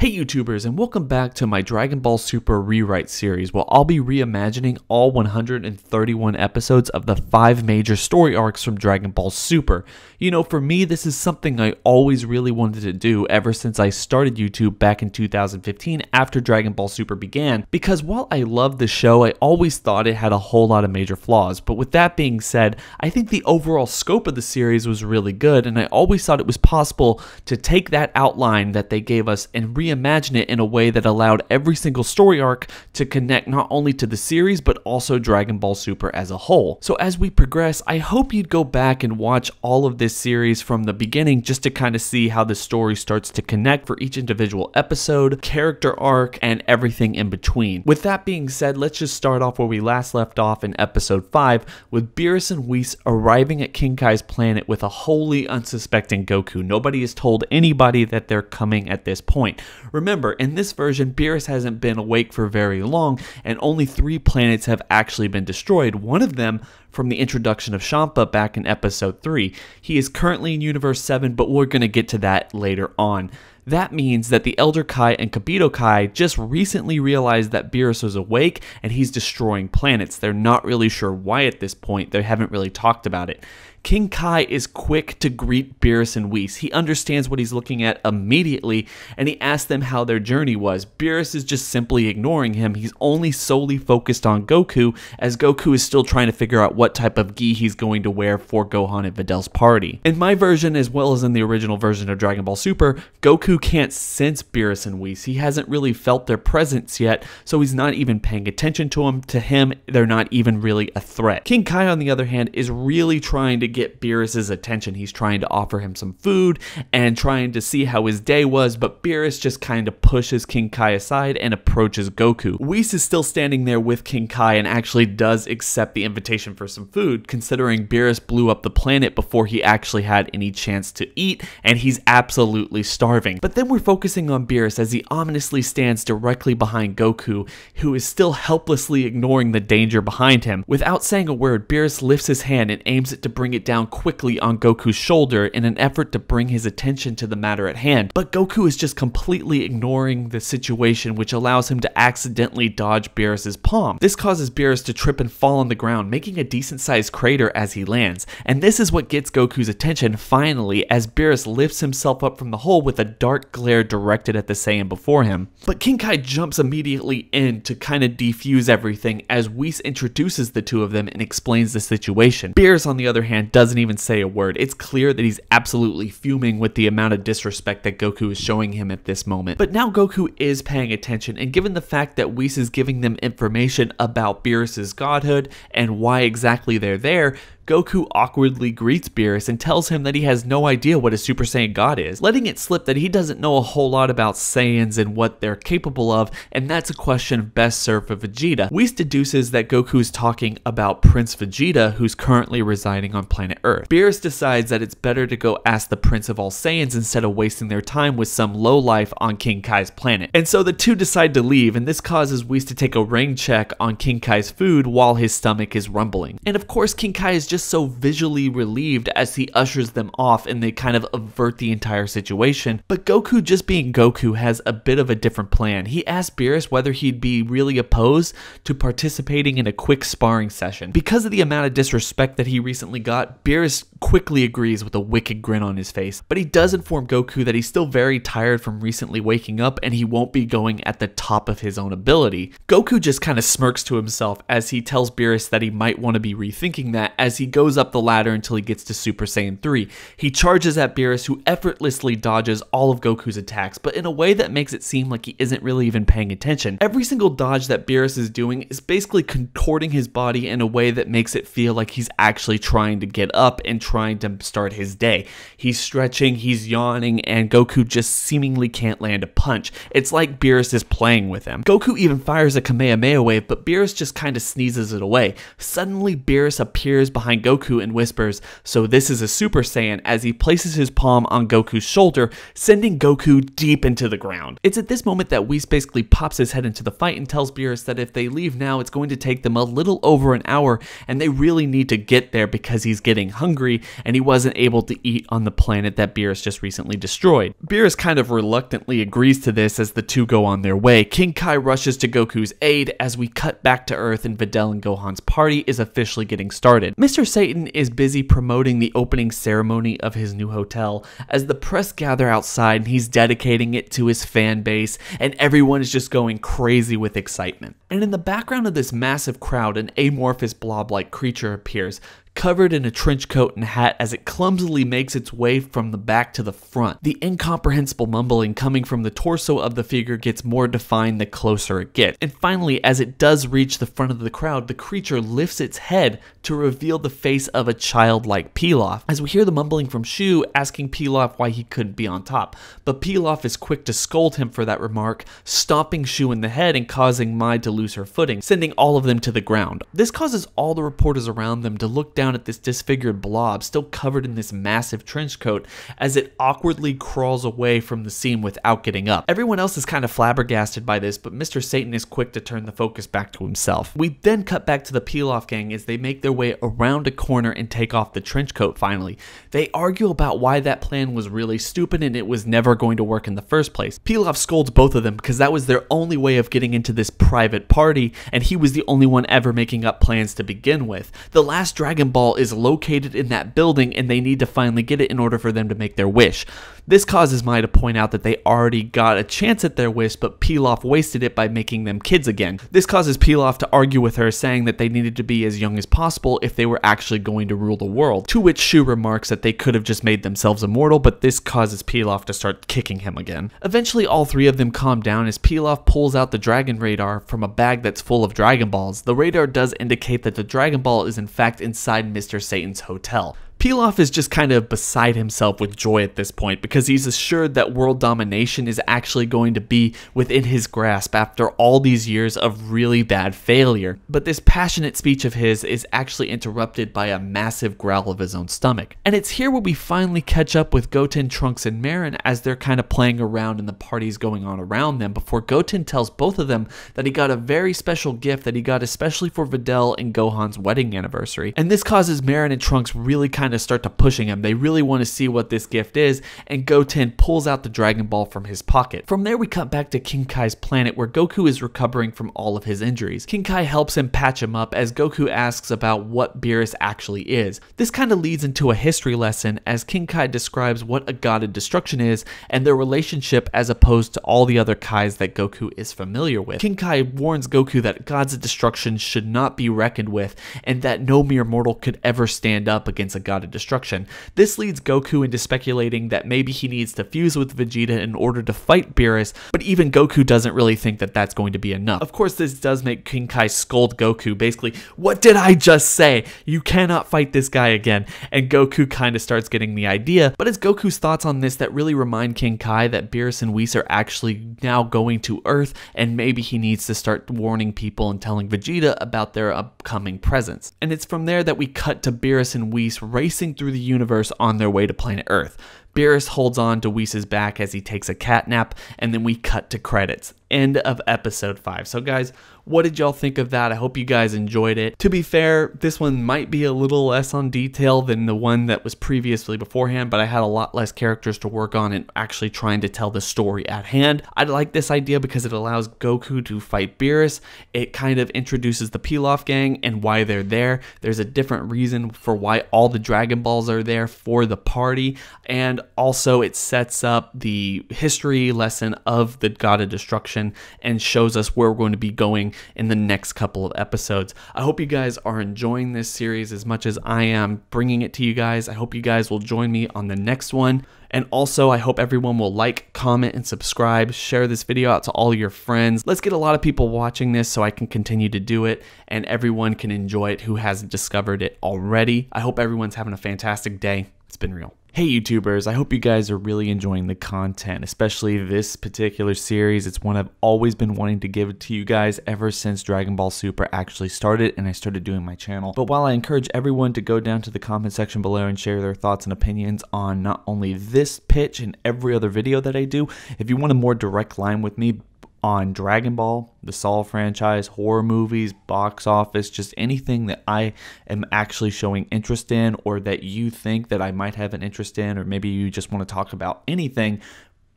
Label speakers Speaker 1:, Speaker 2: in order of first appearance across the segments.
Speaker 1: Hey YouTubers, and welcome back to my Dragon Ball Super rewrite series where I'll be reimagining all 131 episodes of the 5 major story arcs from Dragon Ball Super. You know, for me, this is something I always really wanted to do ever since I started YouTube back in 2015 after Dragon Ball Super began, because while I loved the show, I always thought it had a whole lot of major flaws. But with that being said, I think the overall scope of the series was really good, and I always thought it was possible to take that outline that they gave us and reimagine it in a way that allowed every single story arc to connect not only to the series but also Dragon Ball Super as a whole. So as we progress, I hope you'd go back and watch all of this series from the beginning just to kind of see how the story starts to connect for each individual episode, character arc, and everything in between. With that being said, let's just start off where we last left off in episode 5 with Beerus and Whis arriving at King Kai's planet with a wholly unsuspecting Goku. Nobody has told anybody that they're coming at this point. Remember, in this version, Beerus hasn't been awake for very long, and only 3 planets have actually been destroyed, one of them from the introduction of Champa back in episode 3. He is currently in Universe 7, but we're going to get to that later on. That means that the Elder Kai and Kibito Kai just recently realized that Beerus was awake and he's destroying planets. They're not really sure why at this point. They haven't really talked about it. King Kai is quick to greet Beerus and Whis. He understands what he's looking at immediately, and he asks them how their journey was. Beerus is just simply ignoring him. He's only solely focused on Goku, as Goku is still trying to figure out what type of gi he's going to wear for Gohan and Videl's party. In my version, as well as in the original version of Dragon Ball Super, Goku can't sense Beerus and Whis. He hasn't really felt their presence yet, so he's not even paying attention to them. To him, they're not even really a threat. King Kai, on the other hand, is really trying to get Beerus's attention. He's trying to offer him some food and trying to see how his day was, but Beerus just kind of pushes King Kai aside and approaches Goku. Whis is still standing there with King Kai and actually does accept the invitation for some food, considering Beerus blew up the planet before he actually had any chance to eat, and he's absolutely starving. But then we're focusing on Beerus as he ominously stands directly behind Goku, who is still helplessly ignoring the danger behind him. Without saying a word, Beerus lifts his hand and aims it to bring it down quickly on Goku's shoulder in an effort to bring his attention to the matter at hand. But Goku is just completely ignoring the situation, which allows him to accidentally dodge Beerus's palm. This causes Beerus to trip and fall on the ground, making a decent-sized crater as he lands. And this is what gets Goku's attention finally, as Beerus lifts himself up from the hole with a dark glare directed at the Saiyan before him. But King Kai jumps immediately in to kind of defuse everything as Whis introduces the two of them and explains the situation. Beerus, on the other hand, doesn't even say a word. It's clear that he's absolutely fuming with the amount of disrespect that Goku is showing him at this moment. But now Goku is paying attention, and given the fact that Whis is giving them information about Beerus's godhood and why exactly they're there, Goku awkwardly greets Beerus and tells him that he has no idea what a Super Saiyan God is, letting it slip that he doesn't know a whole lot about Saiyans and what they're capable of, and that's a question best served for Vegeta. Whis deduces that Goku is talking about Prince Vegeta, who's currently residing on planet Earth. Beerus decides that it's better to go ask the Prince of all Saiyans instead of wasting their time with some lowlife on King Kai's planet. And so the two decide to leave, and this causes Whis to take a rain check on King Kai's food while his stomach is rumbling. And of course, King Kai is just so visually relieved as he ushers them off and they kind of avert the entire situation. But Goku, just being Goku, has a bit of a different plan. He asks Beerus whether he'd be really opposed to participating in a quick sparring session. Because of the amount of disrespect that he recently got, Beerus quickly agrees with a wicked grin on his face. But he does inform Goku that he's still very tired from recently waking up and he won't be going at the top of his own ability. Goku just kind of smirks to himself as he tells Beerus that he might want to be rethinking that as he goes up the ladder until he gets to Super Saiyan 3. He charges at Beerus, who effortlessly dodges all of Goku's attacks, but in a way that makes it seem like he isn't really even paying attention. Every single dodge that Beerus is doing is basically contorting his body in a way that makes it feel like he's actually trying to get up and trying to start his day. He's stretching, he's yawning, and Goku just seemingly can't land a punch. It's like Beerus is playing with him. Goku even fires a Kamehameha wave, but Beerus just kind of sneezes it away. Suddenly, Beerus appears behind behind Goku and whispers, "So this is a Super Saiyan," as he places his palm on Goku's shoulder, sending Goku deep into the ground. It's at this moment that Whis basically pops his head into the fight and tells Beerus that if they leave now, it's going to take them a little over an hour, and they really need to get there because he's getting hungry, and he wasn't able to eat on the planet that Beerus just recently destroyed. Beerus kind of reluctantly agrees to this as the two go on their way. King Kai rushes to Goku's aid as we cut back to Earth and Videl and Gohan's party is officially getting started. Mr. Satan is busy promoting the opening ceremony of his new hotel as the press gather outside, and he's dedicating it to his fan base, and everyone is just going crazy with excitement. And in the background of this massive crowd, an amorphous blob-like creature appears, covered in a trench coat and hat as it clumsily makes its way from the back to the front. The incomprehensible mumbling coming from the torso of the figure gets more defined the closer it gets. And finally, as it does reach the front of the crowd, the creature lifts its head to reveal the face of a childlike Pilaf. As we hear the mumbling from Shu asking Pilaf why he couldn't be on top, but Pilaf is quick to scold him for that remark, stomping Shu in the head and causing Mai to lose her footing, sending all of them to the ground. This causes all the reporters around them to look down at this disfigured blob still covered in this massive trench coat as it awkwardly crawls away from the scene without getting up. Everyone else is kind of flabbergasted by this, but Mr. Satan is quick to turn the focus back to himself. We then cut back to the Pilaf gang as they make their way around a corner and take off the trench coat finally. They argue about why that plan was really stupid and it was never going to work in the first place. Pilaf scolds both of them because that was their only way of getting into this private party, and he was the only one ever making up plans to begin with. The last Dragon Ball is located in that building, and they need to finally get it in order for them to make their wish. This causes Mai to point out that they already got a chance at their wish, but Pilaf wasted it by making them kids again. This causes Pilaf to argue with her, saying that they needed to be as young as possible if they were actually going to rule the world, to which Shu remarks that they could have just made themselves immortal, but this causes Pilaf to start kicking him again. Eventually, all three of them calm down as Pilaf pulls out the Dragon Radar from a bag that's full of Dragon Balls. The radar does indicate that the Dragon Ball is in fact inside Mr. Satan's hotel. Pilaf is just kind of beside himself with joy at this point because he's assured that world domination is actually going to be within his grasp after all these years of really bad failure. But this passionate speech of his is actually interrupted by a massive growl of his own stomach. And it's here where we finally catch up with Goten, Trunks, and Marin as they're kind of playing around and the party's going on around them before Goten tells both of them that he got a very special gift that he got especially for Videl and Gohan's wedding anniversary. And this causes Marin and Trunks really kind of start to pushing him. They really want to see what this gift is, and Goten pulls out the Dragon Ball from his pocket. From there we cut back to King Kai's planet where Goku is recovering from all of his injuries. King Kai helps him patch him up as Goku asks about what Beerus actually is. This kind of leads into a history lesson as King Kai describes what a god of destruction is and their relationship as opposed to all the other Kais that Goku is familiar with. King Kai warns Goku that gods of destruction should not be reckoned with and that no mere mortal could ever stand up against a god of destruction. This leads Goku into speculating that maybe he needs to fuse with Vegeta in order to fight Beerus, but even Goku doesn't really think that that's going to be enough. Of course, this does make King Kai scold Goku, basically, "What did I just say? You cannot fight this guy again." And Goku kind of starts getting the idea, but it's Goku's thoughts on this that really remind King Kai that Beerus and Whis are actually now going to Earth, and maybe he needs to start warning people and telling Vegeta about their upcoming presence. And it's from there that we cut to Beerus and Whis racing through the universe on their way to planet Earth. Beerus holds on to Whis' back as he takes a cat nap, and then we cut to credits. End of episode 5. So guys, what did y'all think of that? I hope you guys enjoyed it. To be fair, this one might be a little less on detail than the one that was previously beforehand, but I had a lot less characters to work on and actually trying to tell the story at hand. I like this idea because it allows Goku to fight Beerus. It kind of introduces the Pilaf gang and why they're there. There's a different reason for why all the Dragon Balls are there for the party, and also it sets up the history lesson of the God of Destruction and shows us where we're going to be going in the next couple of episodes. I hope you guys are enjoying this series as much as I am bringing it to you guys. I hope you guys will join me on the next one. And also, I hope everyone will like, comment, and subscribe. Share this video out to all your friends. Let's get a lot of people watching this so I can continue to do it and everyone can enjoy it who hasn't discovered it already. I hope everyone's having a fantastic day. It's been real. Hey YouTubers, I hope you guys are really enjoying the content, especially this particular series. It's one I've always been wanting to give to you guys ever since Dragon Ball Super actually started and I started doing my channel. But while I encourage everyone to go down to the comment section below and share their thoughts and opinions on not only this pitch and every other video that I do, if you want a more direct line with me on Dragon Ball, the Saw franchise, horror movies, box office, just anything that I am actually showing interest in or that you think that I might have an interest in, or maybe you just want to talk about anything,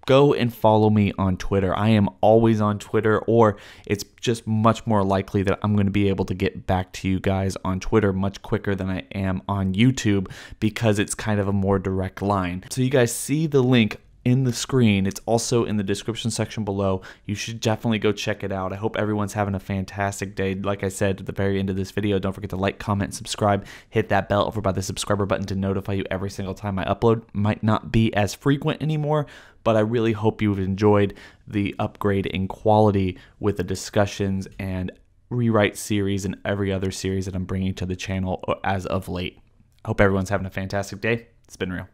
Speaker 1: go and follow me on Twitter. I am always on Twitter, or it's just much more likely that I'm going to be able to get back to you guys on Twitter much quicker than I am on YouTube because it's kind of a more direct line. So you guys see the link in the screen. It's also in the description section below. You should definitely go check it out. I hope everyone's having a fantastic day. Like I said at the very end of this video, don't forget to like, comment, and subscribe. Hit that bell over by the subscriber button to notify you every single time I upload. Might not be as frequent anymore, but I really hope you've enjoyed the upgrade in quality with the discussions and rewrite series and every other series that I'm bringing to the channel as of late. I hope everyone's having a fantastic day. It's been real.